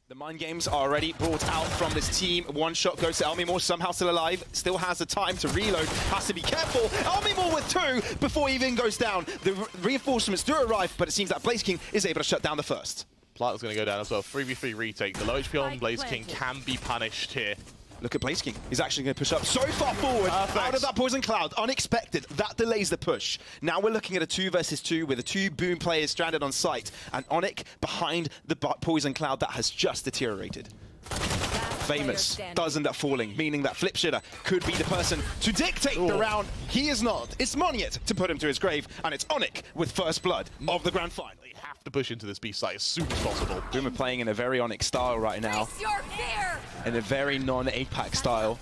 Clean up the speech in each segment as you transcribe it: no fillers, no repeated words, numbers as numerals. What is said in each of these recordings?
The mind games are already brought out from this team. One shot goes to Elmimore, somehow still alive. Still has the time to reload, has to be careful. Elmimore with two before he even goes down. The reinforcements do arrive, but it seems that BlazeKing is able to shut down the first. Platinum's going to go down as well. 3v3 retake. The low HP on BlazeKing can be punished here. Look at BlazeKing. He's actually going to push up so far forward out of that poison cloud. Unexpected. That delays the push. Now we're looking at a 2 versus 2 with the two Boom players stranded on site. And ONIC behind the poison cloud that has just deteriorated. Famous does end up falling, meaning that Flipshitter could be the person to dictate the round. He is not. It's Moniet to put him to his grave, and it's ONIC with first blood of the grand final. They have to push into this B site as soon as possible. Boom are playing in a very ONIC style right now. In a very non-APAC style.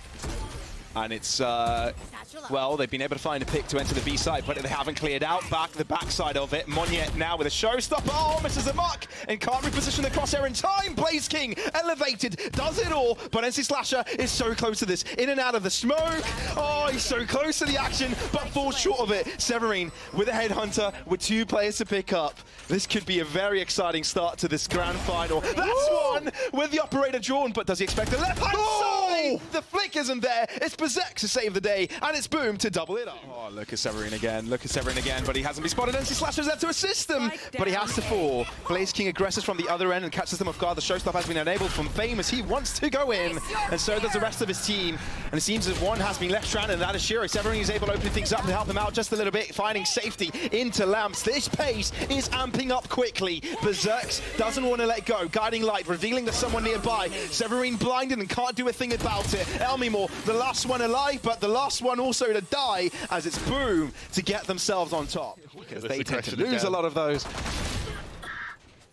And it's, well, they've been able to find a pick to enter the B side, but they haven't cleared out the backside of it. Moniet now with a showstopper. Oh, misses the mark and can't reposition the crosshair in time. BlazeKing elevated, does it all, but NC Slasher is so close to this. In and out of the smoke. Oh, he's so close to the action, but falls short of it. Severine with a headhunter with two players to pick up. This could be a very exciting start to this grand final. That's one with the operator drawn, but does he expect the left-hand side? The flick isn't there. It's Berserk to save the day, and it's Boom to double it up. Oh, look at Severine again. Look at Severine again, but he hasn't been spotted. NC Slasher's there to assist him, but he has to fall. BlazeKing aggresses from the other end and catches them off guard. The showstop has been enabled from Famous. He wants to go in, and so does the rest of his team. And it seems that one has been left stranded, and that is Shiro. Severine is able to open things up and help him out just a little bit, finding safety into Lamps. This pace is amping up quickly. Berserk doesn't want to let go. Guiding light, revealing there's someone nearby. Severine blinded and can't do a thing about it. Elmimore, the last one alive, but the last one also to die, as it's Boom to get themselves on top. Because they tend to lose a lot of those.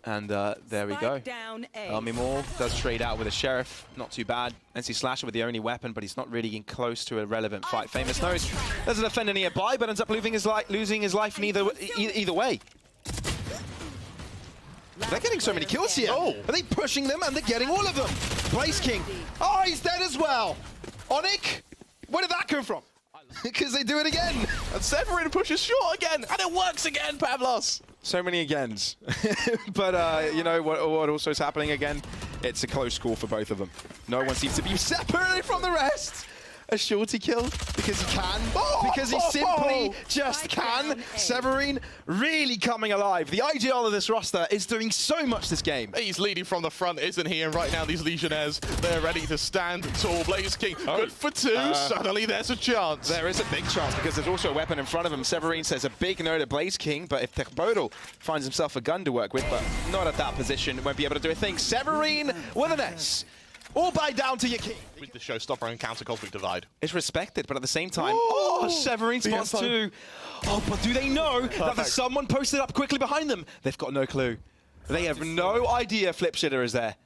And there we go. Elmimore does trade out with a Sheriff. Not too bad. NC Slasher with the only weapon, but he's not really getting close to a relevant fight. Famous knows there's a defender nearby, but ends up losing his life in either way. They're getting so many kills here. Are they pushing them? And they're getting all of them. BlazeKing. Oh, he's dead as well. ONIC? Where did that come from? Because they do it again. And Severine pushes short again. And it works again, Pavlos. So many agains. But you know what also is happening again? It's a close score for both of them. No one seems to be separated from the rest. A shorty kill because he can. Because he simply just can. Severine really coming alive. The IGL of this roster is doing so much this game. He's leading from the front, isn't he? And right now these Legionnaires, they're ready to stand tall. BlazeKing, good for two. Suddenly there's a chance. There is a big chance because there's also a weapon in front of him. Severine says a big no to BlazeKing, but if Tekbodal finds himself a gun to work with, but not at that position, won't be able to do a thing. Severine with an S. All by down to your king. With the showstopper and counter cosmic divide. It's respected, but at the same time, Severine spots two. Oh, but do they know that there's someone posted up quickly behind them? They've got no clue. They have no idea Flipshitter is there.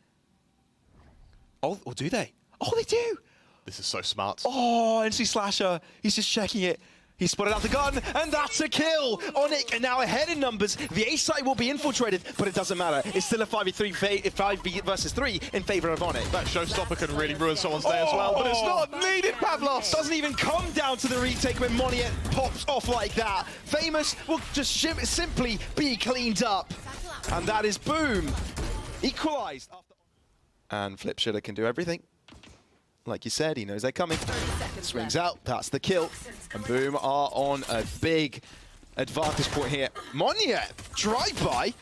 Oh, or do they? Oh, they do. This is so smart. Oh, NC Slasher. He's just checking it. He spotted out the gun, and that's a kill! ONIC are now ahead in numbers. The A side will be infiltrated, but it doesn't matter. It's still a 5v versus 3 in favor of ONIC. That showstopper can really ruin someone's day as well, but it's not needed, Pavlos! Doesn't even come down to the retake when Moniet pops off like that. Famous will just simply be cleaned up. And that is Boom. Equalized. And Flipshitter can do everything. Like you said, he knows they're coming. Swings out, that's the kill. And Boom are on a big advantage point here. Moniet, drive-by,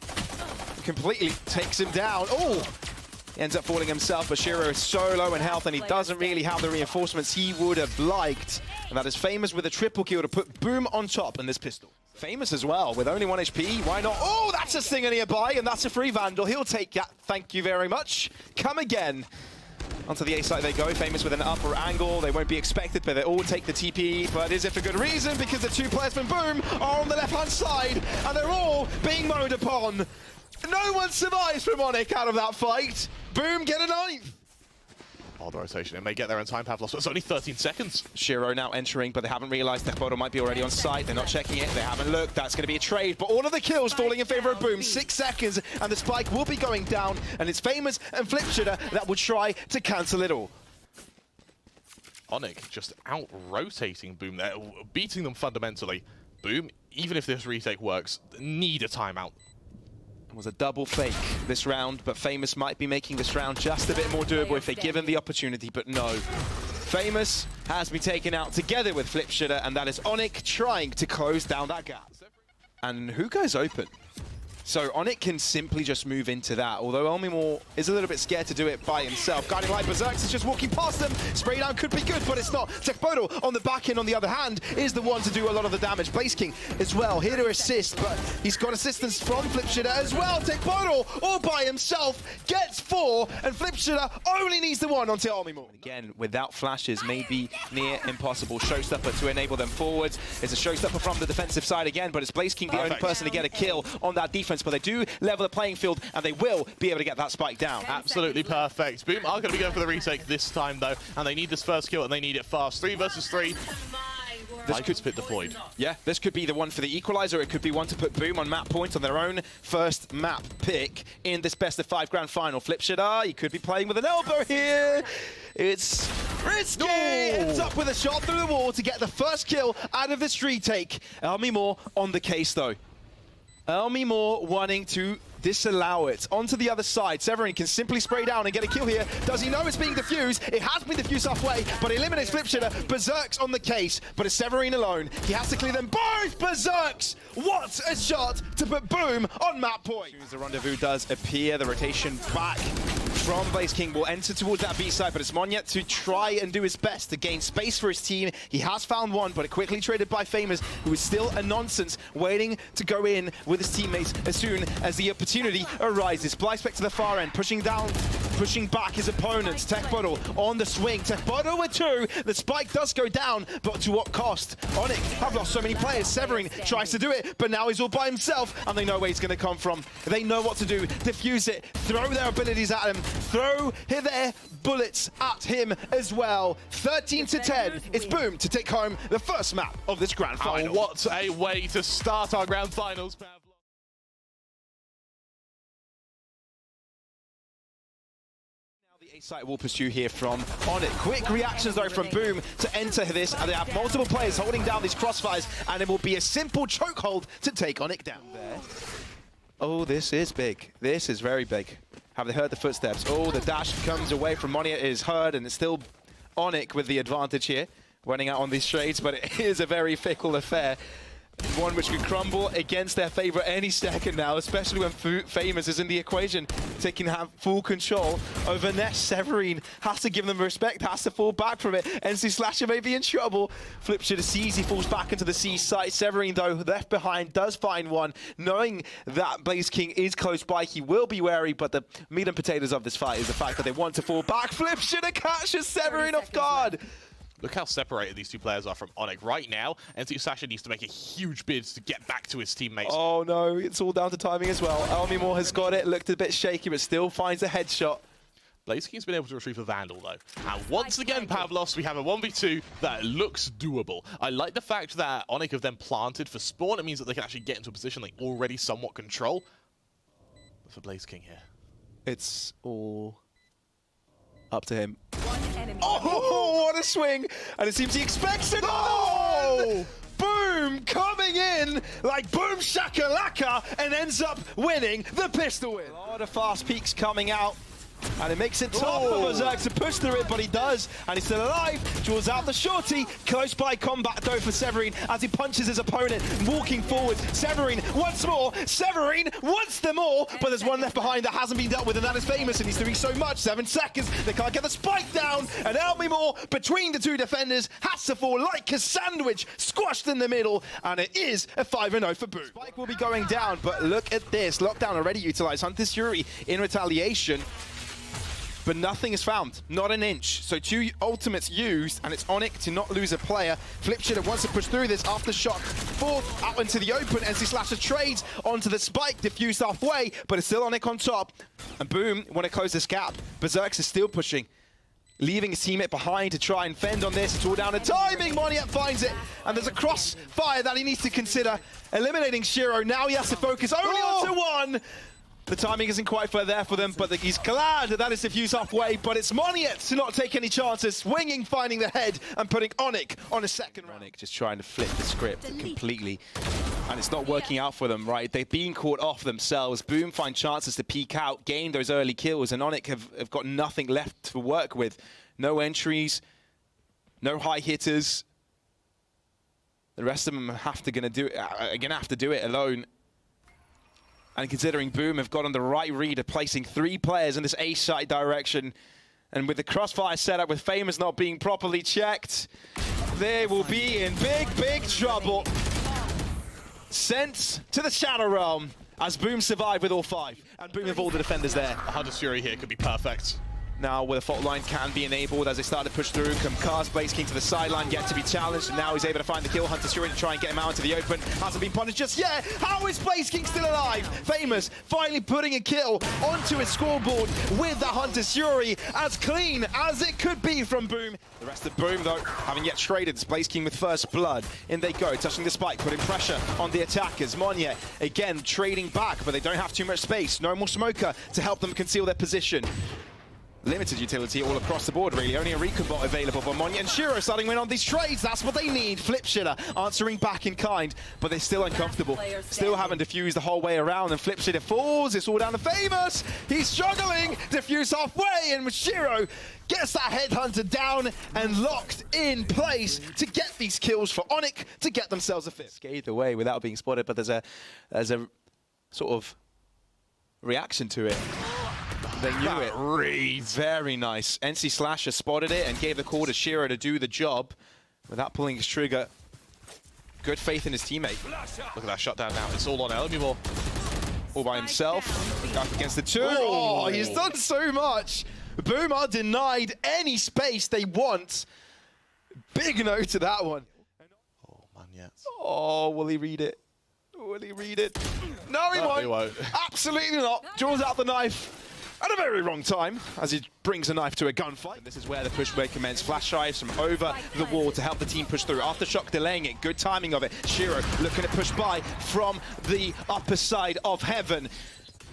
completely takes him down. Oh, he ends up falling himself, but Shiro is so low in health and he doesn't really have the reinforcements he would have liked. And that is Famous with a triple kill to put Boom on top in this pistol. Famous as well, with only 1 HP, why not? Oh, that's a Stinger nearby, and that's a free Vandal. He'll take that, thank you very much. Come again. Onto the A side they go, Famous with an upper angle. They won't be expected, but they all take the TP. But is it for good reason? Because the two players from Boom are on the left-hand side, and they're all being mowed upon. No one survives from ONIC out of that fight. Boom get a 9th. Oh, the rotation. It may get there in time, Pavlos, but it's only 13 seconds. Shiro now entering, but they haven't realized Tekbodal might be already on site. They're not checking it. They haven't looked. That's going to be a trade. But all of the kills falling in favor of Boom. 6 seconds, and the spike will be going down. And it's Famous and Flipshitter that will try to cancel it all. ONIC just out-rotating Boom there, beating them fundamentally. Boom, even if this retake works, need a timeout. Was a double fake this round, but Famous might be making this round just a bit more doable if they give him the opportunity, but no. Famous has been taken out together with Flipshitter, and that is ONIC trying to close down that gap. And who goes open? So ONIC can simply just move into that, although Elmimore is a little bit scared to do it by himself. Guiding Light Berserks is just walking past them. Spray down could be good, but it's not. Tekbodo on the back end, on the other hand, is the one to do a lot of the damage. Blaze King as well, here to assist, but he's got assistance from Flipshitter as well. Tekbodo all by himself gets 4, and Flipshitter only needs the 1 onto Elmimore. Again, without flashes, maybe near impossible. Showstopper to enable them forwards. It's a showstopper from the defensive side again, but it's Blaze King the only person to get a kill on that defense. But they do level the playing field, and they will be able to get that spike down. Absolutely perfect. Boom are going to be going for the retake this time, though, and they need this first kill, and they need it fast. 3 versus 3. This could spit deployed. Yeah, this could be the one for the equalizer. It could be one to put Boom on map point on their own first map pick in this best of 5 grand final. Flipshitter, he could be playing with an elbow here. It's risky. Ends up with a shot through the wall to get the first kill out of this retake. Elmimore on the case, though. Elmimore wanting to disallow it. Onto the other side, Severin can simply spray down and get a kill here. Does he know it's being diffused? It has been diffused halfway, but eliminates Flipshitter. Berserks on the case, but it's Severin alone. He has to clear them both. Berserks! What a shot to put Boom on map point. As soon as the rendezvous does appear, the rotation back from Blaze King will enter towards that B side, but it's Monyet to try and do his best to gain space for his team. He has found one, but it quickly traded by Famous, who is still a nonsense, waiting to go in with his teammates as soon as the opportunity arises. Blyspec to the far end, pushing down, pushing back his opponents. Tekbodo on the swing. Tekbodo with 2. The spike does go down, but to what cost? ONIC have lost so many players. Severin tries to do it, but now he's all by himself, and they know where he's going to come from. They know what to do. Diffuse it, throw their abilities at him, throw their bullets at him as well. 13-10. It's Boom to take home the first map of this grand final. Oh, what a way to start our grand finals, Pav. A-site will pursue here from ONIC. Quick reactions though from Boom to enter this, and they have multiple players holding down these crossfires, and it will be a simple chokehold to take ONIC down there. Oh, this is big. This is very big. Have they heard the footsteps? Oh, the dash comes away from Monyet is heard, and it's still ONIC with the advantage here, running out on these trades, but it is a very fickle affair. One which could crumble against their favor any second now, especially when Famous is in the equation, taking full control over Nest. Severin has to give them respect, has to fall back from it. NC Slasher may be in trouble. Flipshitter sees he falls back into the C site. Severin, though, left behind, does find one. Knowing that Blaze King is close by, he will be wary, but the meat and potatoes of this fight is the fact that they want to fall back. Flipshitter catches Severin off guard. Look how separated these two players are from ONIC. Right now, NC Sasha needs to make a huge bid to get back to his teammates. Oh no, it's all down to timing as well. Elmimore has got it, looked a bit shaky, but still finds a headshot. Blaze King's been able to retrieve a Vandal, though. And once again, Pavlos, we have a 1v2 that looks doable. I like the fact that ONIC have then planted for spawn. It means that they can actually get into a position they already somewhat control. But for Blaze King here, it's all up to him. Oh, what a swing! And it seems he expects it. Oh! Boom coming in like boom shakalaka and ends up winning the pistol win. A lot of fast peaks coming out. And it makes it tough for Berserk to push through it, but he does, and he's still alive. Draws out the shorty. Close by combat, though, for Severin as he punches his opponent, walking forward. Severin once more. Severin wants them all, but there's one left behind that hasn't been dealt with, and that is Famous, and he's doing so much. 7 seconds. They can't get the spike down, and Elmimore, between the two defenders, has to fall like a sandwich, squashed in the middle, and it is a 5-0 for Boom. Spike will be going down, but look at this. Lockdown already utilized. Hunter's Fury in retaliation. But nothing is found, not an inch. So 2 ultimates used, and it's ONIC to not lose a player. Flipshitter wants to push through this after shock. 4th out into the open. NC Slasher trades onto the spike, diffused halfway, but it's still ONIC on top. And Boom want to close this gap. Berserks is still pushing, leaving his teammate behind to try and fend on this. It's all down to timing. Monyet finds it, and there's a crossfire that he needs to consider. Eliminating Shiro. Now he has to focus only onto one. The timing isn't quite there for them, but he's glad that is diffused halfway, but it's Monyet to not take any chances, swinging, finding the head, and putting ONIC on a second round. ONIC just trying to flip the script completely. And it's not working out for them, right? They've been caught off themselves. Boom find chances to peek out, gain those early kills, and ONIC have got nothing left to work with. No entries, no high hitters. The rest of them are gonna have to do it alone. And considering Boom have got on the right read of placing 3 players in this A site direction, and with the crossfire setup with Famous not being properly checked, they will be in big trouble. Sent to the Shadow Realm as Boom survive with all 5. And Boom have all the defenders there. Hunter's Fury here could be perfect. Now where the fault line can be enabled as they start to push through. Come Cars, Blaze King to the sideline, yet to be challenged. And now he's able to find the kill. Hunter's Fury to try and get him out into the open. Hasn't been punished just yet. How is Blaze King still alive? Famous finally putting a kill onto his scoreboard with the Hunter's Fury, as clean as it could be from Boom. The rest of Boom, though, haven't yet traded. It's Blaze King with first blood. In they go, touching the spike, putting pressure on the attackers. Monye, again, trading back, but they don't have too much space. No more Smoker to help them conceal their position. Limited utility all across the board, really. Only a recon bot available for Monye and Shiro starting win on these trades. That's what they need. Flip Shitter answering back in kind, but they're still uncomfortable. Still haven't diffused the whole way around, and Flip Shitter falls. It's all down to Famous. He's struggling. Diffuse halfway, and Shiro gets that headhunter down and locked in place to get these kills for ONIC to get themselves a 5th. Scathed away without being spotted, but there's a sort of reaction to it. They knew it. Read. Very nice. NC Slasher spotted it and gave the call to Shiro to do the job without pulling his trigger. Good faith in his teammate. Look at that shutdown now. It's all on Elimimore. All by himself. Up against the 2. Oh, he's done so much. Boom are denied any space they want. Big no to that one. Oh, man, yes. Oh, will he read it? Will he read it? No, he won't. He won't. Absolutely not. Draws out the knife. At a very wrong time, as he brings a knife to a gunfight. And this is where the push may commence. Flash drives from over the wall to help the team push through. Aftershock delaying it. Good timing of it. Shiro looking to push by from the upper side of heaven.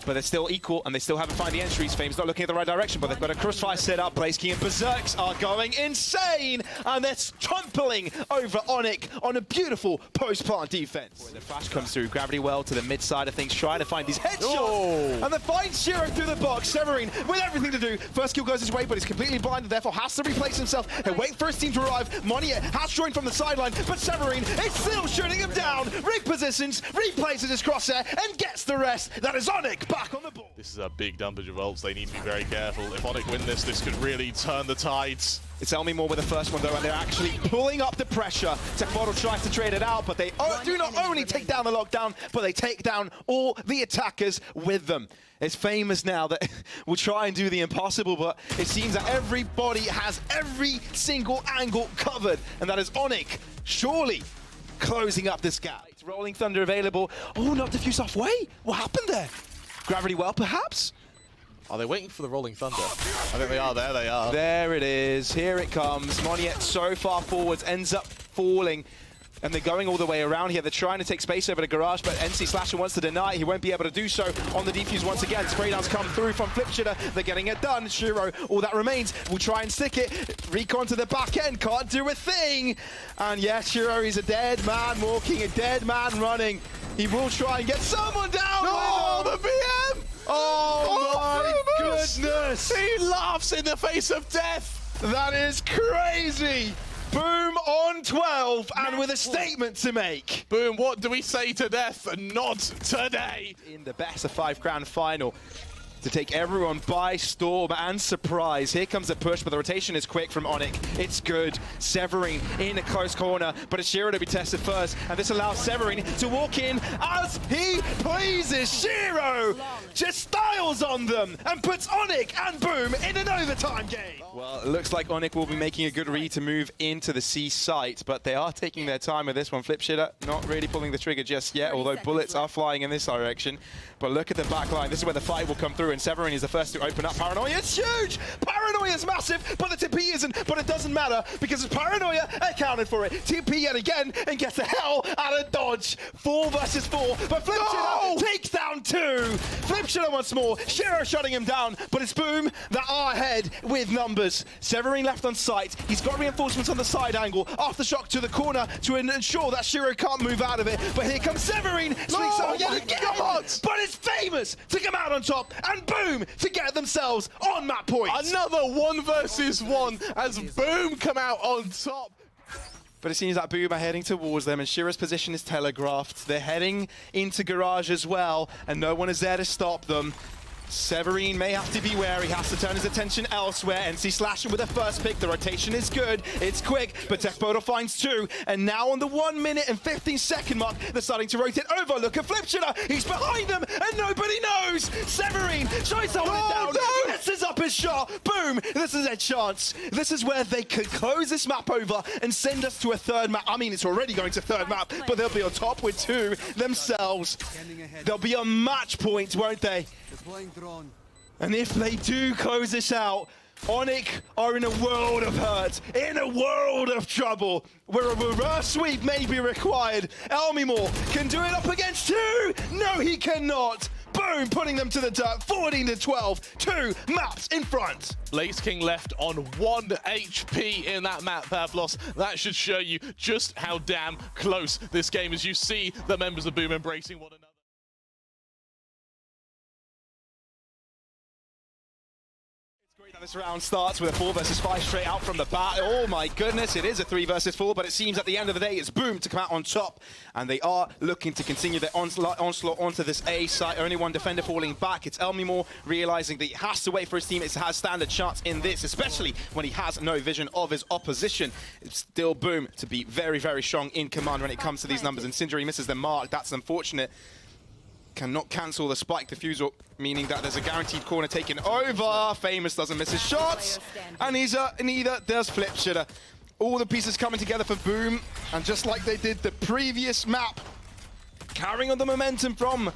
But they're still equal, and they still haven't found the entries. Fame's not looking at the right direction, but they've got a crossfire set up. Blaze King and Berserks are going insane, and they're trampling over ONIC on a beautiful post-plant defense. The flash comes through, Gravity Well to the mid side of things, trying to find these headshots, and they find Shiro through the box. Severin with everything to do. First kill goes his way, but he's completely blinded, therefore has to replace himself and wait for his team to arrive. Monye has joined from the sideline, but Severin is still shooting him down. Repositions, replaces his crosshair, and gets the rest. That is ONIC back on the ball. This is a big dumpage of ults. They need to be very careful. If ONIC win this, this could really turn the tides. It's Elmi with the first one, though, and they're actually pulling up the pressure. Techbottle tries to trade it out, but they do not only take down the lockdown, but they take down all the attackers with them. It's Famous now that will try and do the impossible, but it seems that everybody has every single angle covered, and that is ONIC surely closing up this gap. It's Rolling Thunder available. Oh, not diffuse halfway. What happened there? Gravity Well, perhaps? Are they waiting for the Rolling Thunder? I think they are. There they are. There it is. Here it comes. Monye so far forwards, ends up falling. And they're going all the way around here. They're trying to take space over the garage, but NC Slasher wants to deny. He won't be able to do so on the defuse once again. Spray downs come through from Flip Shitter. They're getting it done. Shiro, all that remains, will try and stick it. Recon to the back end, can't do a thing. And yes, Shiro, he's a dead man walking, a dead man running. He will try and get someone down. No, the VM! Oh my goodness! He laughs in the face of death! That is crazy! Boom on 12 and with a statement to make. Boom, what do we say to death? Not today. In the best of 5 grand final to take everyone by storm and surprise. Here comes the push, but the rotation is quick from ONIC. It's good. Severin in a close corner, but it's Shiro to be tested first, and this allows Severin to walk in as he pleases. Shiro just styles on them and puts ONIC and Boom in an overtime game. Well, it looks like ONIC will be making a good read to move into the C site, but they are taking their time with this one. Flip Shitter not really pulling the trigger just yet, although bullets are flying in this direction. But look at the back line. This is where the fight will come through, and Severin is the first to open up. Paranoia, it's huge! Paranoia is massive, but the TP isn't. But it doesn't matter, because it's Paranoia accounted for it. TP yet again, and gets the hell out of dodge. 4 versus 4, but Flip Shitter takes down 2. Flip Shitter once more. Shiro shutting him down, but it's Boom that are are ahead with numbers. Severin left on site. He's got reinforcements on the side angle. Aftershock to the corner to ensure that Shiro can't move out of it. But here comes Severin. Swings out yet again. But it's Famous to come out on top. And Boom to get themselves on map point. Another 1 versus 1 as Boom come out on top. But it seems that Boom are heading towards them, and Shiro's position is telegraphed. They're heading into Garage as well, and no one is there to stop them. Severin may have to be wary, has to turn his attention elsewhere. NC Slasher with a first pick. The rotation is good, it's quick, but Tekbodo finds 2. And now on the 1 minute and 15-second mark, they're starting to rotate over. Look at Flipshooter, he's behind them, and nobody knows. Severin tries to hold it down, messes up his shot. Boom, this is their chance. This is where they could close this map over and send us to a third map. I mean, it's already going to third map, but they'll be on top with 2 themselves. They'll be on match point, won't they? And if they do close this out, ONIC are in a world of hurt, in a world of trouble, where a reverse sweep may be required. Elmimore can do it up against 2. No, he cannot. Boom, putting them to the dirt, 14-12, 2 maps in front. BlazeKing left on 1 HP in that map, Pavlos. That should show you just how damn close this game is. You see the members of Boom embracing one another. This round starts with a 4 versus 5 straight out from the bat. Oh my goodness, it is a 3 versus 4, but it seems at the end of the day it's Boom to come out on top, and they are looking to continue their onslaught onto this A site. Only one defender falling back. It's Elmimore realizing that he has to wait for his teammates to have standard chance in this, especially when he has no vision of his opposition. It's still Boom to be very, very strong in command when it comes to these numbers, and Sindri misses the mark. That's unfortunate. Cannot cancel the spike diffusal, meaning that there's a guaranteed corner taken over. Famous doesn't miss his shots, and neither does Flipshooter. All the pieces coming together for Boom, and just like they did the previous map, carrying on the momentum from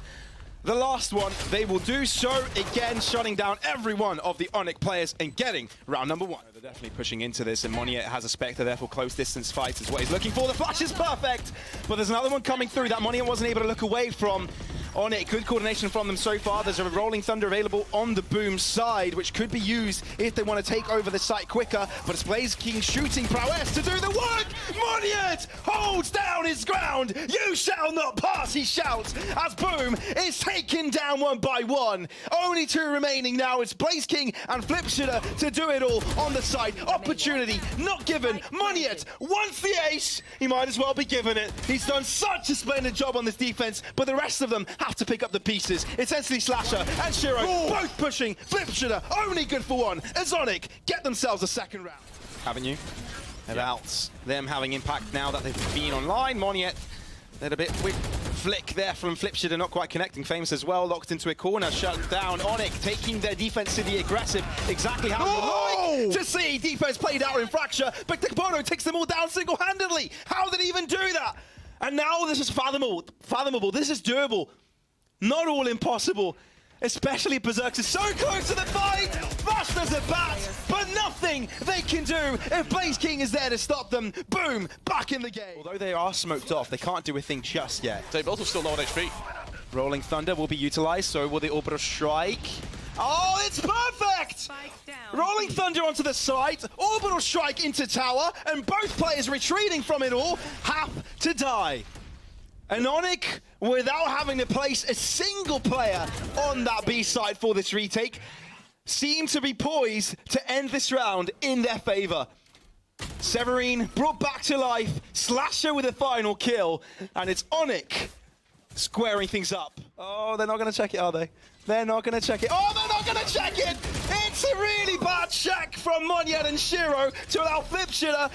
the last one, they will do so again, shutting down every one of the ONIC players and getting round number 1. They're definitely pushing into this, and Monier has a Spectre, therefore close distance fight is what he's looking for. The flash is perfect, but there's another one coming through that Monier wasn't able to look away from. ONIC, good coordination from them so far. There's a Rolling Thunder available on the Boom side, which could be used if they want to take over the site quicker, but it's BlazeKing shooting prowess to do the work. Monier holds down his ground. You shall not pass, he shouts, as Boom is taken down 1 by 1. Only 2 remaining now. It's BlazeKing and Flipshooter to do it all on the side. Opportunity not given. Monier wants the ace. He might as well be given it. He's done such a splendid job on this defense, but the rest of them have to pick up the pieces. It's NC Slasher and Shiro both pushing. Flipshooter only good for 1 as ONIC get themselves a second round. Haven't you? About them having impact now that they've been online. Monier, a little bit quick flick there from Flipshooter, not quite connecting. Famous as well, locked into a corner, shut down. ONIC taking their defense to the aggressive, exactly how you like to see defense played out in Fracture, but Tekbodo takes them all down single-handedly. How did he even do that? And now this is fathomable. This is doable. Not all impossible, especially Berserk is so close to the fight. Fast as a bat, but nothing they can do if BlazeKing is there to stop them. Boom, back in the game. Although they are smoked off, they can't do a thing just yet. They're both still low on HP. Rolling Thunder will be utilized, so will the Orbital Strike. Oh, it's perfect! Rolling Thunder onto the site, Orbital Strike into tower, and both players retreating from it all have to die. And ONIC, without having to place a single player on that B side for this retake, seem to be poised to end this round in their favor. Severin brought back to life, Slasher with a final kill, and it's ONIC squaring things up. Oh, they're not going to check it, are they? They're not going to check it. Oh, they're not going to check it! It's a really bad check from Monier and Shiro to allow Flipshooter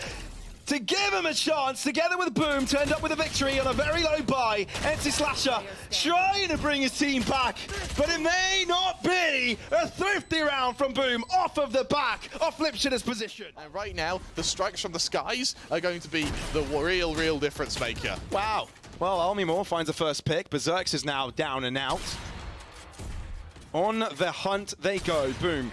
to give him a chance, together with Boom, to end up with a victory on a very low buy. NC Slasher trying to bring his team back, but it may not be a thrifty round from Boom off of the back of Flipshooter's position. And right now, the strikes from the skies are going to be the real difference maker. Wow. Well, Elmimore finds the first pick. Berserk is now down and out. On the hunt they go. Boom.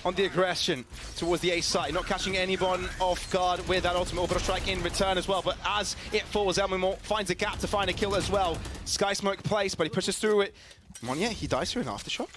On the aggression towards the A site, not catching anyone off guard with that ultimate orbital strike in return as well. But as it falls, Elmimore finds a gap to find a kill as well. Sky Smoke placed, but he pushes through it. Monier, he dies through an aftershock.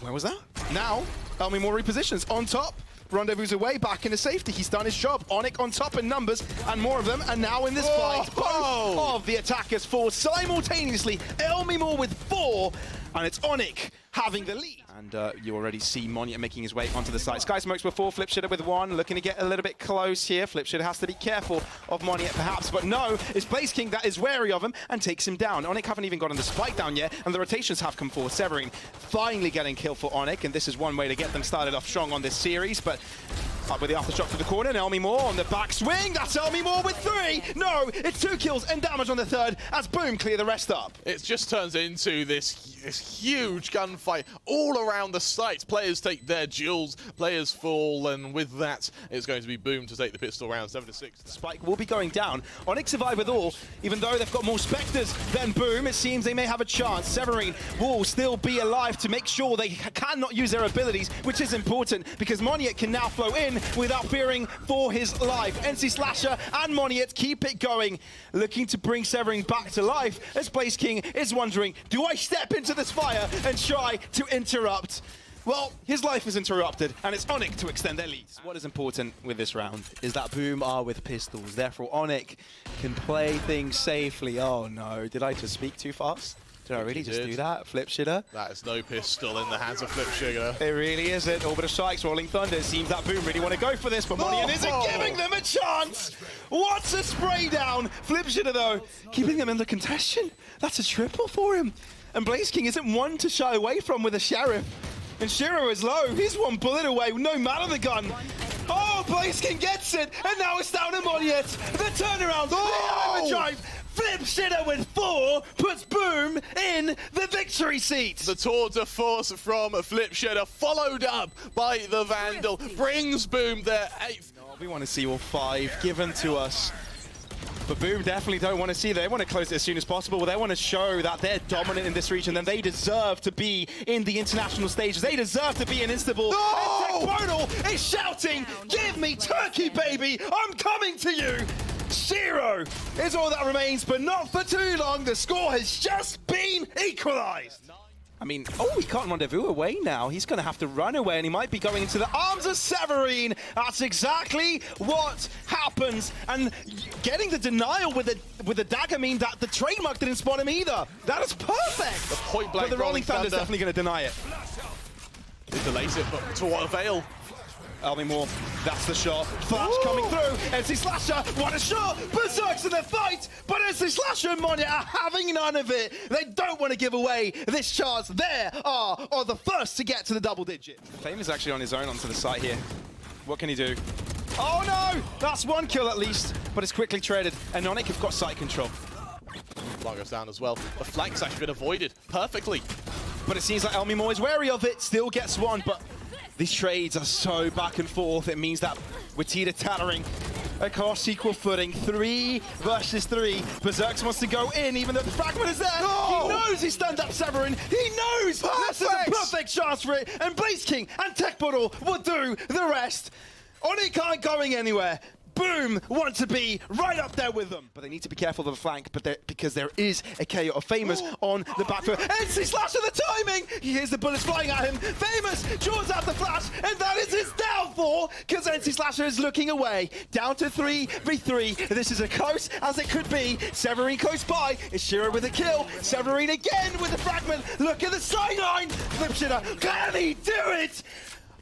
Where was that? Now, Elmimore repositions on top. Rendezvous away, back into safety. He's done his job. ONIC on top in numbers, and more of them. And now in this fight, both of the attackers fall simultaneously. Elmimore with 4, and it's ONIC having the lead. And you already see Monya making his way onto the site. Sky Smokes with 4, Flipshitter with 1, looking to get a little bit close here. Flipshitter has to be careful of Monya perhaps, but no, it's Blaze King that is wary of him and takes him down. ONIC haven't even gotten the spike down yet, and the rotations have come forward. Severin finally getting kill for ONIC, and this is one way to get them started off strong on this series, but up with the aftershock to the corner, and Elmimore on the back swing. That's Elmimore with 3. No, it's 2 kills and damage on the 3rd as Boom clear the rest up. It just turns into this huge gunfight all around the site. Players take their duels, players fall, and with that, it's going to be Boom to take the pistol round 7-6. Spike will be going down. ONIC survive with all, even though they've got more Spectres than Boom. It seems they may have a chance. Severin will still be alive to make sure they cannot use their abilities, which is important because Monyet can now flow in without fearing for his life. NC Slasher and Monyet keep it going, looking to bring Severin back to life as Blaze King is wondering, do I step into this fire and try to interrupt? Well, his life is interrupted, and it's ONIC to extend their lead. What is important with this round is that Boom are with pistols. Therefore, ONIC can play things safely. Oh no, did I just speak too fast? Did I really just do that? Flipshitter? That is no pistol in the hands of Flipshitter. It really isn't. Orbiter strikes, Rolling Thunder. It seems that Boom really want to go for this, but Monyet isn't giving them a chance! What's a spray down? Flipshitter, though, keeping them in the contention. That's a triple for him. And Blaze King isn't one to shy away from with a Sheriff. And Shiro is low. He's 1 bullet away, no matter the gun. Oh, Blaze King gets it, and now it's down to Monyet. The turnaround, the overdrive. Flipshitter with 4 puts Boom in the victory seat. The tour de force from Flipshitter, followed up by the Vandal, brings Boom their 8th. Oh, we want to see all 5 given to us. But Boom definitely don't want to see that. They want to close it as soon as possible. They want to show that they're dominant in this region and they deserve to be in the international stages. They deserve to be in Istanbul. No! And Tech Portal is shouting, give me Turkey, baby! I'm coming to you! 0 is all that remains, but not for too long. The score has just been equalized. I mean, oh, he can't rendezvous away now. He's going to have to run away, and he might be going into the arms of Severin. That's exactly what happens. And getting the denial with the dagger mean that the trademark didn't spawn him either. That is perfect. The point blank but the Rolling Thunder is definitely going to deny it. It delays it, but to what avail? Elmimore, that's the shot. Flash coming through. NC Slasher, what a shot! Berserk's in the fight, but NC Slasher and Monya are having none of it. They don't want to give away this chance. They are the first to get to the double digit. Fame is actually on his own onto the site here. What can he do? Oh no! That's 1 kill at least, but it's quickly traded, and ONIC have got site control. Flag goes down as well. The flank's actually been avoided perfectly. But it seems like Elmimore is wary of it, still gets 1, but these trades are so back and forth. It means that we're teeter-tattering across equal footing. 3 versus 3. Berserk wants to go in, even though the fragment is there. No! He knows he stunned up Severin. He knows this is a perfect chance for it. And Blaze King and Tech Bottle will do the rest. ONIC aren't going anywhere. Boom want to be right up there with them. But they need to be careful of the flank, because there is a KO of Famous on the back foot. NC Slasher, the timing! He hears the bullets flying at him. Famous draws out the flash, and that is his downfall, because NC Slasher is looking away. Down to 3v3. This is as close as it could be. Severin close by. Ishiro with a kill. Severin again with a fragment. Look at the sideline. Flipshitter, can he do it?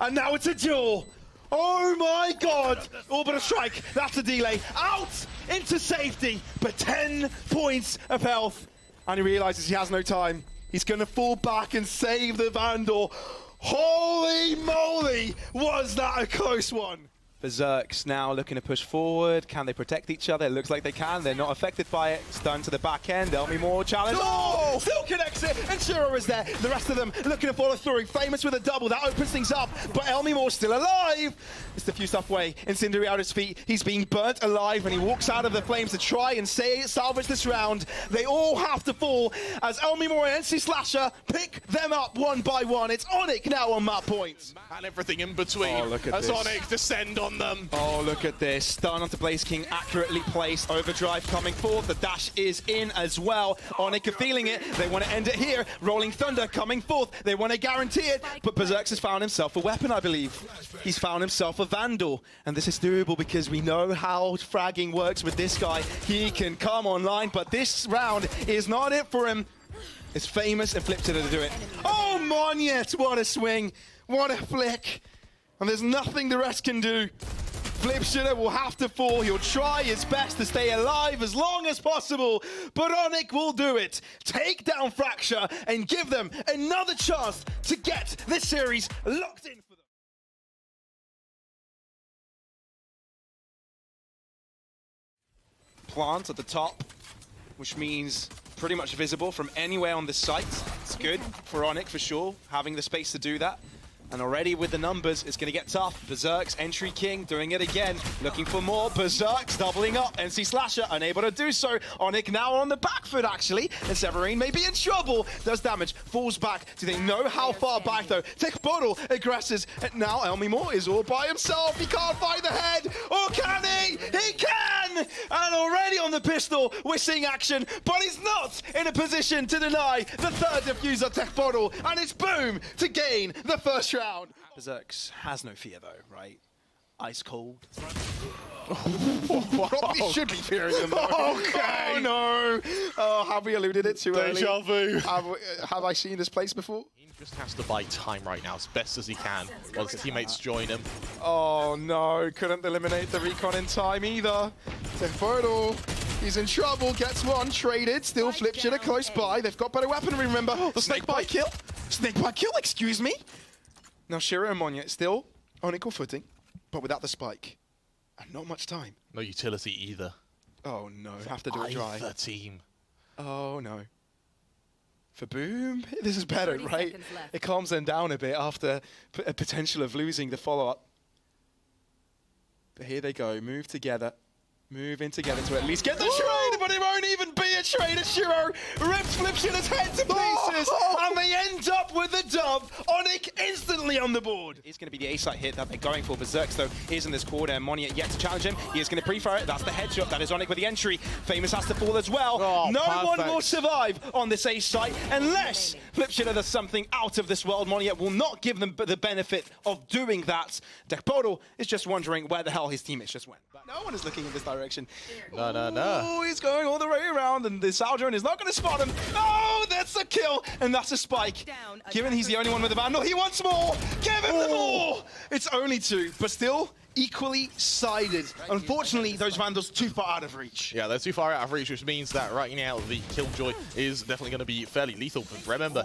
And now it's a duel. Oh my god! Orbiter strike, that's a delay. Out into safety, but 10 points of health. And he realizes he has no time. He's gonna fall back and save the Vandal. Holy moly, was that a close one? Berserk's now looking to push forward. Can they protect each other? It looks like they can. They're not affected by it. Stun to the back end. Elmimore challenge. Oh! Still connects it, and Shiro is there. The rest of them looking to follow through. Famous with a double. That opens things up, but Elmimore's still alive. It's the few stuff way. Incendiary out his feet. He's being burnt alive, and he walks out of the flames to try and salvage this round. They all have to fall as Elmimore and NC Slasher pick them up 1 by 1. It's ONIC now on map points. And everything in between. Oh, look at as this. ONIC descend on on them. Oh, look at this. Stun onto Blaze King, accurately placed. Overdrive coming forth. The dash is in as well. ONIC are feeling it. They want to end it here. Rolling Thunder coming forth. They want to guarantee it. But Berserk has found himself a weapon, I believe. He's found himself a Vandal. And this is doable because we know how fragging works with this guy. He can come online, but this round is not it for him. It's famous and flipped it to do it. Oh, Monyet, what a swing. What a flick. And there's nothing the rest can do. Flipshitter will have to fall. He'll try his best to stay alive as long as possible. But ONIC will do it. Take down Fracture and give them another chance to get this series locked in for them. Plant at the top, which means pretty much visible from anywhere on this site. It's good for ONIC for sure, having the space to do that. And already with the numbers, it's going to get tough. Berserk's Entry King doing it again, looking for more. Berserk's doubling up. NC Slasher unable to do so. ONIC now on the back foot, actually. And Severine may be in trouble. Does damage, falls back. Do they know how far back, though? Tech Bottle aggresses. And now Elmimore is all by himself. He can't find the head. Or can he? He can! And already on the pistol, we're seeing action. But he's not in a position to deny the third diffuser Tech Bottle. And it's Boom to gain the first round. Berserk has no fear, though, right? Ice cold. Probably should be fearing them, though. Okay. Oh, no. Oh, have we alluded it too early? Deja vu. Have I seen this place before? He just has to buy time right now as best as he can while his teammates join him. Oh, no. Couldn't eliminate the recon in time either. Temportal. He's in trouble. Gets one. Traded. Still Flipshitter close by. They've got better weaponry, remember. The snakebite kill. Snakebite kill, excuse me. Now Shiro and Monya still on equal footing, but without the spike. And not much time. No utility either. Oh no, have to do it dry. Either team. Oh no. For Boom, this is better, right? It calms them down a bit after a potential of losing the follow-up. But here they go, move together. Move in together to at least get the trade, but it won't even be a trade. As Shiro rips Flipshitter's head to pieces, and they end up with the dub. ONIC instantly on the board. It's going to be the A-site hit that they're going for. Berserk, though, is in this corner, and Monya yet to challenge him. He is going to pre-fire it. That's the headshot. That is ONIC with the entry. Famous has to fall as well. Oh, no perfect. one will survive on this A-site unless Flipshitter does something out of this world. Monya will not give them the benefit of doing that. Dekbodal is just wondering where the hell his teammates just went. No one is looking in this direction. No. Oh, he's going all the way around, and the Saldron is not going to spot him. Oh, that's a kill, and that's a spike. Given he's the only one with a Vandal, he wants more. Give him the more. It's only two, but still equally sided. Unfortunately, those Vandals too far out of reach. Yeah, they're too far out of reach, which means that right now the Killjoy is definitely going to be fairly lethal. But remember,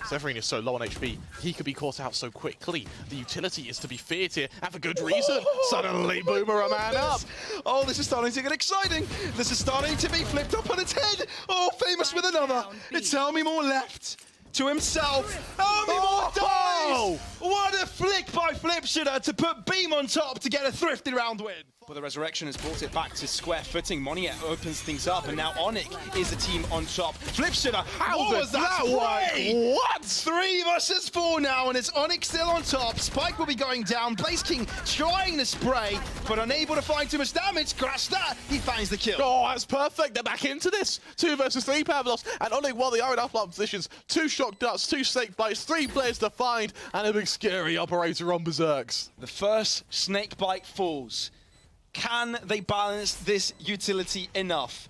Severine is so low on HP, he could be caught out so quickly. The utility is to be feared here, and for good reason. Suddenly, Boomer a man up. Oh, this is starting to get exciting. This is starting to be flipped up on its head. Oh, Famous with another. It's Elmimore left to himself. Elmimore dies! What a flick by Flipshitter to put Beam on top to get a thrifty round win. But the Resurrection has brought it back to square footing. Monya opens things up, and now ONIC is the team on top. Flipshitter, how was that play? What? 3 versus 4 now, and it's ONIC still on top. Spike will be going down. Blaze King trying to spray, but unable to find too much damage. Crash that, he finds the kill. Oh, that's perfect. They're back into this. 2 versus 3 Pavlos, and ONIC, while they are in upload positions, 2 shock darts, 2 snake bites, 3 players to find, and a big scary operator on Berserks. The first snake bite falls. Can they balance this utility enough?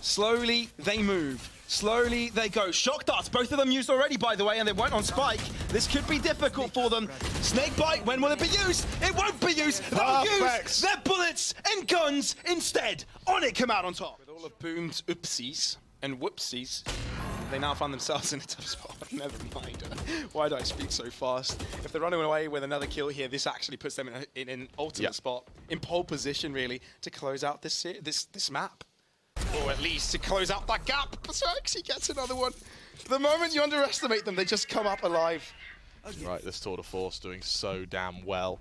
Slowly, they move. Slowly, they go. Shock darts, both of them used already, by the way, and they went on Spike. This could be difficult for them. Snakebite, when will it be used? It won't be used. They'll use their bullets and guns instead. ONIC come out on top. With all of Boom's oopsies and whoopsies, they now find themselves in a tough spot. Never mind. Why do I speak so fast? If they're running away with another kill here, this actually puts them in an ultimate spot, in pole position, really, to close out this map. Or at least to close out that gap. Berserk, he gets another one. The moment you underestimate them, they just come up alive. Right, this Tour de Force doing so damn well.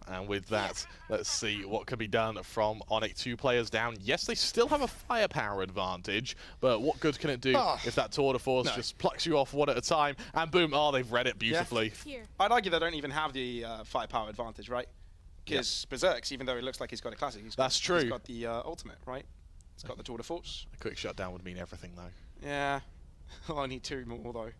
And with that, let's see what can be done from ONIC. 2 players down. Yes, they still have a firepower advantage, but what good can it do if that Tour de Force just plucks you off one at a time? And boom, they've read it beautifully. Yeah. I'd argue they don't even have the firepower advantage, right? Because Berserk's, even though it looks like he's got a classic, he's That's true. He's got the ultimate, right? He's got the tour de force. A quick shutdown would mean everything, though. Yeah. I need 2 more, though.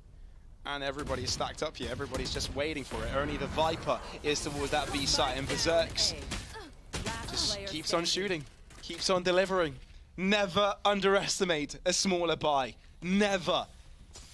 And everybody's stacked up here. Everybody's just waiting for it. Only the Viper is towards that B site, and Berserk's just keeps on shooting, keeps on delivering. Never underestimate a smaller buy. Never.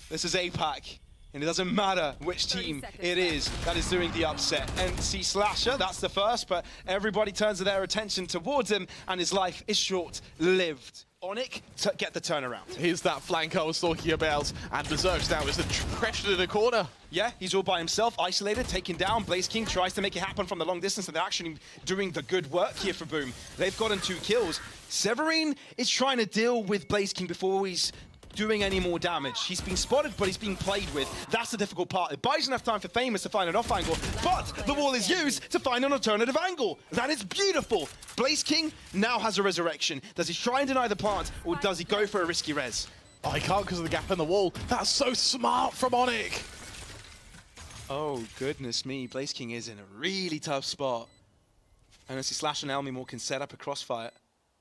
This is APAC. And it doesn't matter which team it is that is doing the upset. And see Slasher, that's the first, but everybody turns their attention towards him, and his life is short-lived. ONIC to get the turnaround. Here's that flank I was talking about, and Berserk's now is pressured in the corner. Yeah, he's all by himself, isolated, taken down. Blaze King tries to make it happen from the long distance, and they're actually doing the good work here for Boom. They've gotten 2 kills. Severine is trying to deal with Blaze King before he's doing any more damage. He's being spotted, but he's being played with. That's the difficult part. It buys enough time for Famous to find an off angle, but the wall is used to find an alternative angle. That is beautiful. Blaze King now has a resurrection. Does he try and deny the plant, or does he go for a risky res? Oh, he can't because of the gap in the wall. That's so smart from ONIC. Oh, goodness me. Blaze King is in a really tough spot. And see Slash and Elmimore can set up a crossfire.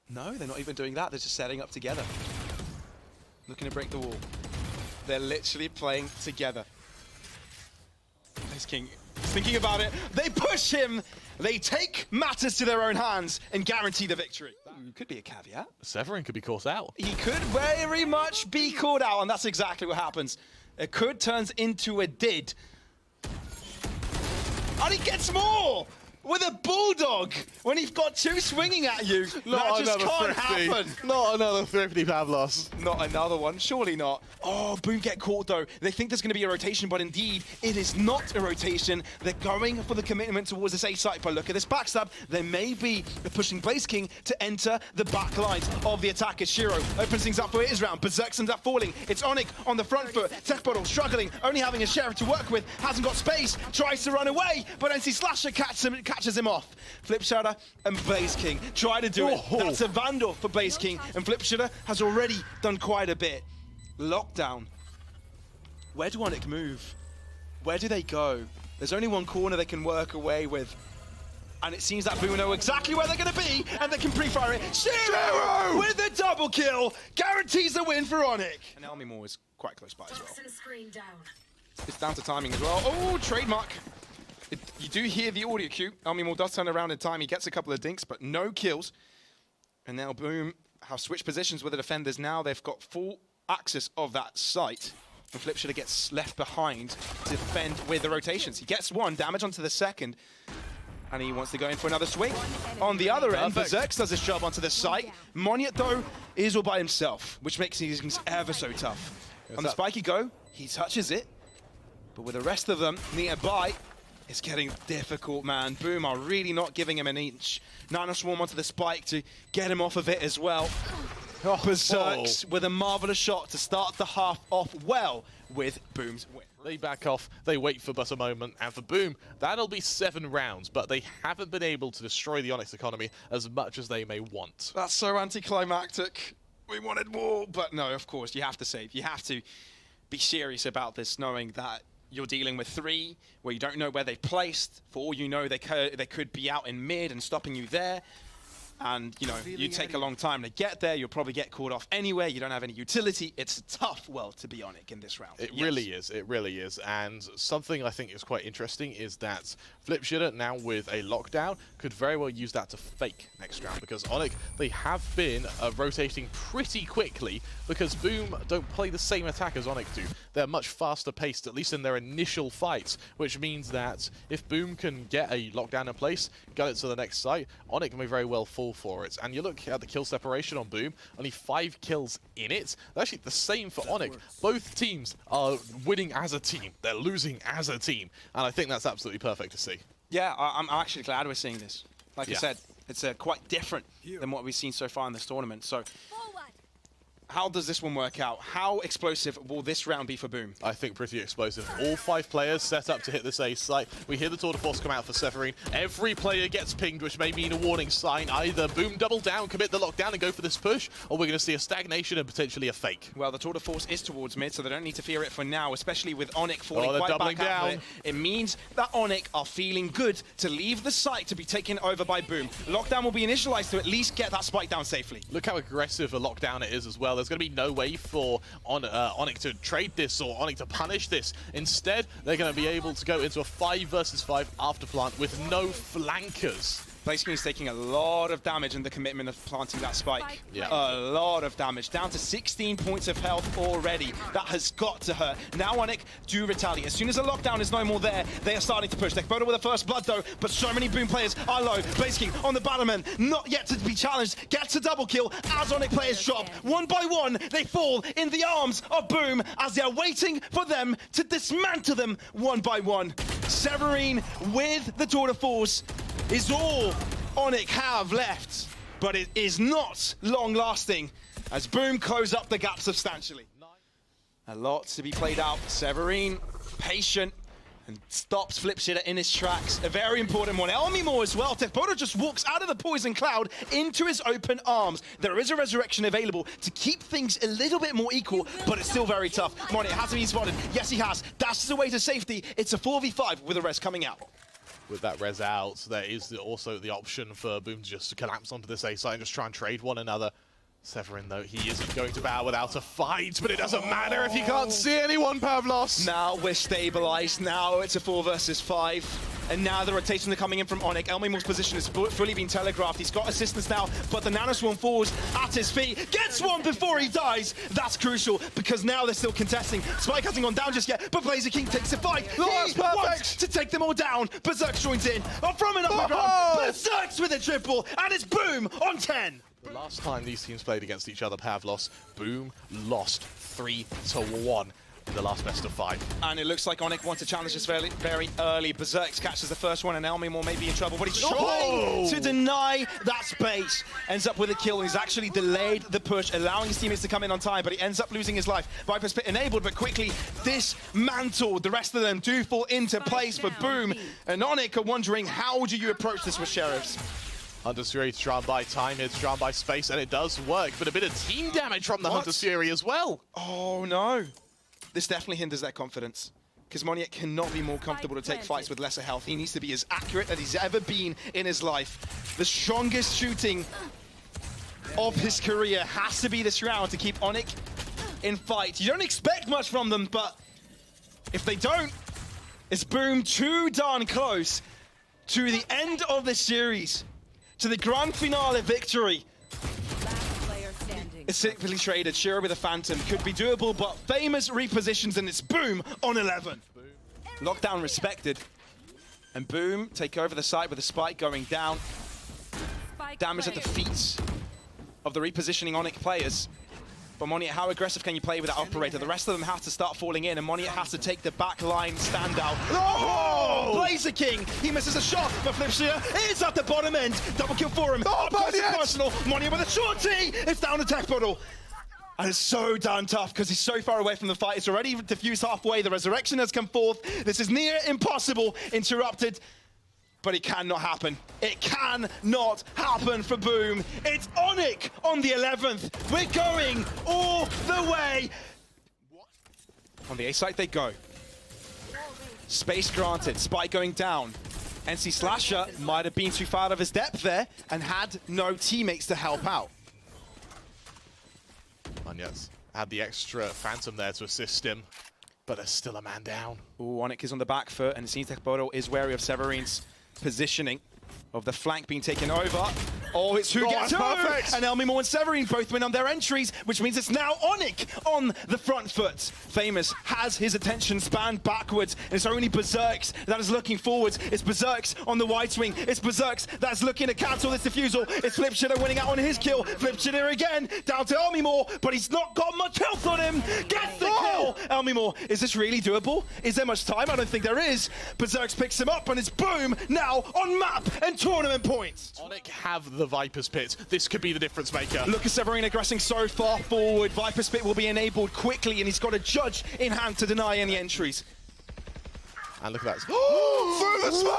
No, they're not even doing that. They're just setting up together. Looking to break the wall. They're literally playing together. Blaze King is thinking about it. They push him. They take matters to their own hands and guarantee the victory. That could be a caveat. Severin could be caught out. He could very much be caught out, and that's exactly what happens. A could turns into a did. And he gets more! With a bulldog, when you've got 2 swinging at you, that just can't happen. Not another thrifty Pavlos. Not another one, surely not. Oh, Boom get caught though. They think there's going to be a rotation, but indeed, it is not a rotation. They're going for the commitment towards this A site, but look at this backstab. They may be pushing Blaze King to enter the back lines of the attacker. Shiro opens things up for his round. Berserk ends up falling. It's ONIC on the front foot. Tech Bottle struggling, only having a sheriff to work with. Hasn't got space, tries to run away, but NC Slasher catches him off. Flipshutter and Blaze King try to do it. That's a Vandal for Blaze King, and Flipshutter has already done quite a bit. Lockdown. Where do ONIC move? Where do they go? There's only one corner they can work away with. And it seems that Boom know exactly where they're going to be, and they can pre-fire it. Shiro with a double kill guarantees the win for ONIC. And Elmimore is quite close by as well. It's down to timing as well. Oh, trademark. You do hear the audio cue. Elmimore does turn around in time. He gets a couple of dinks, but no kills. And now Boom have switched positions with the defenders. Now they've got full access of that site. And Flipshutter gets left behind to defend with the rotations. He gets 1, damage onto the second. And he wants to go in for another swing. On the other end, Berserk does his job onto the site. Monyet, though, is all by himself, which makes things ever so tough. On the spiky go, he touches it. But with the rest of them nearby, it's getting difficult, man. Boom are really not giving him an inch. Nano Swarm onto the spike to get him off of it as well. Berserks with a marvelous shot to start the half off well with Boom's win. They back off, they wait for but a moment, and for Boom, that'll be 7 rounds, but they haven't been able to destroy the ONIC economy as much as they may want. That's so anticlimactic. We wanted more, but no, of course, you have to save. You have to be serious about this, knowing that you're dealing with 3 where you don't know where they've placed. For all you know, they could be out in mid and stopping you there. And, you know, you take a long time to get there. You'll probably get caught off anywhere. You don't have any utility. It's a tough world to be ONIC in this round. It really is. It really is. And something I think is quite interesting is that Flipshutter, now with a lockdown, could very well use that to fake next round. Because ONIC, they have been rotating pretty quickly because Boom don't play the same attack as ONIC do. They're much faster paced, at least in their initial fights, which means that if Boom can get a lockdown in place, get it to the next site, ONIC may very well fall for it. And you look at the kill separation on Boom, only 5 kills in it. They're actually the same for ONIC. Both teams are winning as a team. They're losing as a team. And I think that's absolutely perfect to see. Yeah, I'm actually glad we're seeing this. Like I said, it's quite different than what we've seen so far in this tournament. So how does this one work out? How explosive will this round be for Boom? I think pretty explosive. All 5 players set up to hit this A site. We hear the tour de force come out for Severin. Every player gets pinged, which may mean a warning sign. Either Boom double down, commit the lockdown and go for this push, or we're going to see a stagnation and potentially a fake. Well, the tour de force is towards mid, so they don't need to fear it for now, especially with ONIC falling they're quite doubling back out of down. it. It means that ONIC are feeling good to leave the site to be taken over by Boom. Lockdown will be initialized to at least get that spike down safely. Look how aggressive a lockdown it is as well. There's going to be no way for ONIC to trade this or ONIC to punish this. Instead, they're going to be able to go into a 5 versus 5 after plant with no flankers. Blaziken is taking a lot of damage in the commitment of planting that spike. Yeah. A lot of damage. Down to 16 points of health already. That has got to hurt. Now ONIC do retaliate. As soon as the lockdown is no more there, they are starting to push. Tekboda with the first blood though, but so many Boom players are low. Blaziken on the battleman, not yet to be challenged. Gets a double kill as ONIC players drop. One by one, they fall in the arms of Boom as they are waiting for them to dismantle them one by one. Severin with the tour de force is all ONIC have left, but it is not long-lasting as Boom close up the gap substantially. A lot to be played out. Severin, patient, and stops Flipshitter in his tracks. A very important one. Elmimore as well. Tekboda just walks out of the poison cloud into his open arms. There is a resurrection available to keep things a little bit more equal, but it's still very tough. Money hasn't been spotted. Yes, he has. Dashes away to safety. It's a 4v5 with the rest coming out. With that res out, there is also the option for Boom to just collapse onto this A site and just try and trade one another. Severin, though, he isn't going to bow without a fight, but it doesn't matter if you can't see anyone, Pavlos. Now we're stabilized. Now it's a 4 versus 5. And now the rotation are coming in from ONIC. Elmimore's position has fully been telegraphed. He's got assistance now, but the Nanoswarm falls at his feet. Gets one before he dies. That's crucial, because now they're still contesting. Spike hasn't gone down just yet, but Blaziken takes the fight. He wants to take them all down. Berserk joins in from an upper ground. Berserk's with a triple, and it's Boom on 10. The last time these teams played against each other, Pavlos, Boom lost 3-1 in the last best of 5. And it looks like ONIC wants to challenge this very, very early. Berserk catches the first one, and Elmimore may be in trouble, but he's trying to deny that space. Ends up with a kill. He's actually delayed the push, allowing his teammates to come in on time, but he ends up losing his life. Viper's Pit enabled, but quickly dismantled. The rest of them do fall into place for Boom. And ONIC are wondering, how do you approach this with Sheriffs? Hunter's Fury to try and buy time here, to try and buy space, and it does work, but a bit of team damage from the Hunter's Fury as well. Oh no. This definitely hinders their confidence, because Moniek cannot be more comfortable to take fights with lesser health. He needs to be as accurate as he's ever been in his life. The strongest shooting of his career has to be this round to keep ONIC in fight. You don't expect much from them, but if they don't, it's Boom too darn close to the end of the series, to the grand finale victory. It's simply traded. Shira with a Phantom could be doable, but Famous repositions, and it's Boom on 11. Lockdown respected. And Boom take over the site with a spike going down. Damage at the feet of the repositioning ONIC players. But Moniet, how aggressive can you play with that operator? The rest of them have to start falling in, and Moniet has to take the back line standout. Oh! Blaziken! He misses a shot, but Flipshitter is at the bottom end. Double kill for him. Oh, personal. Moniet with a shorty! It's down to Tekboda. And it's so darn tough, because he's so far away from the fight. It's already diffused halfway. The resurrection has come forth. This is near impossible. Interrupted. But it cannot happen. It cannot happen for Boom. It's ONIC on the 11th. We're going all the way. On the A site they go. Space granted. Spike going down. NC Slasher might have been too far out of his depth there and had no teammates to help out. And yes, had the extra Phantom there to assist him, but there's still a man down. Ooh, ONIC is on the back foot, and it seems Tekboda is wary of Severin's positioning of the flank being taken over. Oh, it's who gets who! Perfect. And Elmimore and Severin both win on their entries, which means it's now ONIC on the front foot. Famous has his attention spanned backwards, and it's only Berserks that is looking forwards. It's Berserks on the wide swing. It's Berserks that's looking to cancel this defusal. It's Flipshitter winning out on his kill. Flipshitter again, down to Elmimore, but he's not got much health on him. Gets the kill! Elmimore, is this really doable? Is there much time? I don't think there is. Berserks picks him up, and it's Boom now on map and tournament points. ONIC have the Viper's Pit. This could be the difference maker. Look at Severine aggressing so far forward. Viper's Pit will be enabled quickly, and he's got a judge in hand to deny any entries. And look at that. Oh, through the smoke!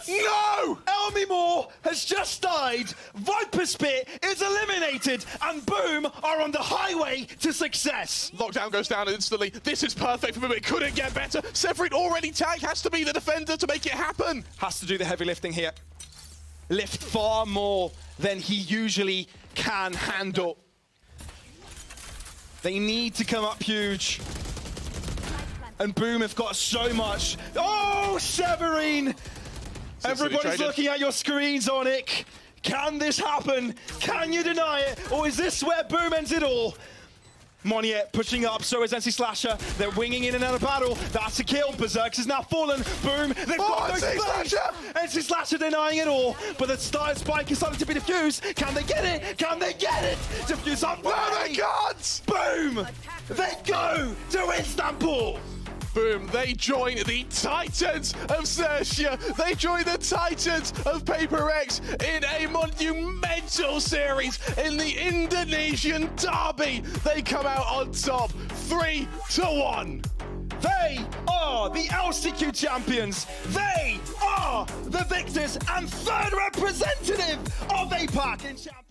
No! Elmimore has just died. Viper's Pit is eliminated, and Boom are on the highway to success. Lockdown goes down instantly. This is perfect for him. It couldn't get better. Severin already tagged. Has to be the defender to make it happen. Has to do the heavy lifting here. Lift far more than he usually can handle. They need to come up huge. And Boom have got so much. Oh, Severine! Everybody's looking at your screens, ONIC. Can this happen? Can you deny it? Or is this where Boom ends it all? Moniet pushing up, so is NC Slasher. They're winging in and out of battle. That's a kill. Berserks has now fallen. Boom, they've got no space. NC Slasher denying it all, but the spike is starting to be diffused. Can they get it? Can they get it? Diffuse up. No, they can't! Boom! They go to Istanbul! Boom, they join the Titans of Xerxia. They join the Titans of Paper X in a monumental series in the Indonesian derby. They come out on top 3-1. They are the LCQ champions. They are the victors and third representative of APAC in champions.